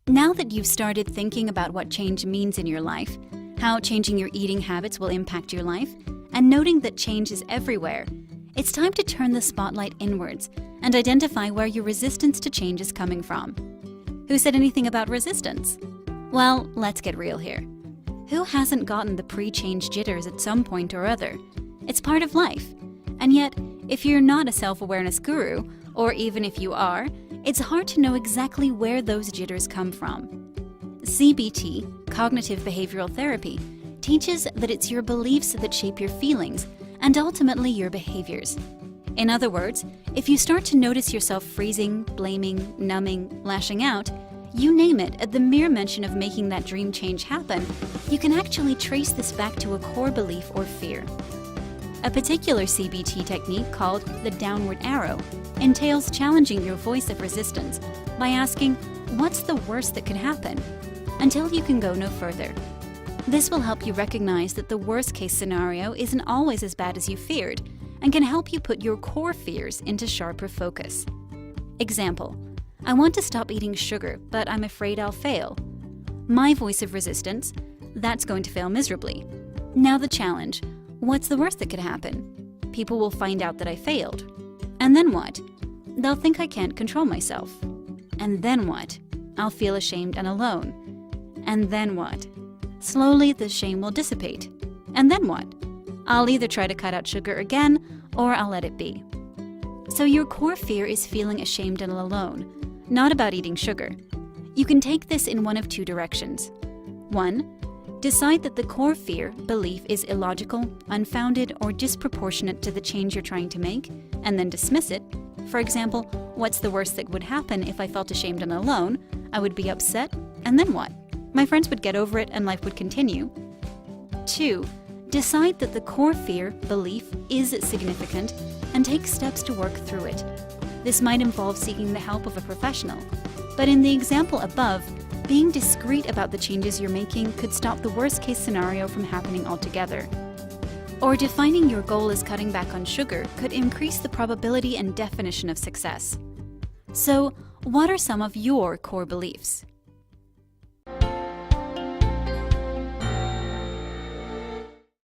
Now that you've started thinking about what change means in your life, how changing your eating habits will impact your life, and noting that change is everywhere, it's time to turn the spotlight inwards and identify where your resistance to change is coming from. Who said anything about resistance? Well, let's get real here. Who hasn't gotten the pre-change jitters at some point or other? It's part of life. And yet, if you're not a self-awareness guru, or even if you are, it's hard to know exactly where those jitters come from. CBT, Cognitive Behavioral Therapy, teaches that it's your beliefs that shape your feelings and ultimately your behaviors. In other words, if you start to notice yourself freezing, blaming, numbing, lashing out, you name it, at the mere mention of making that dream change happen, you can actually trace this back to a core belief or fear. A particular CBT technique called the downward arrow entails challenging your voice of resistance by asking, what's the worst that could happen? Until you can go no further. This will help you recognize that the worst case scenario isn't always as bad as you feared and can help you put your core fears into sharper focus. Example: I want to stop eating sugar, but I'm afraid I'll fail. My voice of resistance: that's going to fail miserably. Now the challenge: what's the worst that could happen? People will find out that I failed. And then what? They'll think I can't control myself. And then what? I'll feel ashamed and alone. And then what? Slowly the shame will dissipate. And then what? I'll either try to cut out sugar again, or I'll let it be. So your core fear is feeling ashamed and alone, not about eating sugar. You can take this in one of two directions. 1. Decide that the core fear, belief is illogical, unfounded, or disproportionate to the change you're trying to make, and then dismiss it. For example, what's the worst that would happen if I felt ashamed and alone? I would be upset, and then what? My friends would get over it and life would continue. 2. Decide that the core fear, belief, is significant and take steps to work through it. This might involve seeking the help of a professional. But in the example above, being discreet about the changes you're making could stop the worst-case scenario from happening altogether. Or defining your goal as cutting back on sugar could increase the probability and definition of success. So, what are some of your core beliefs?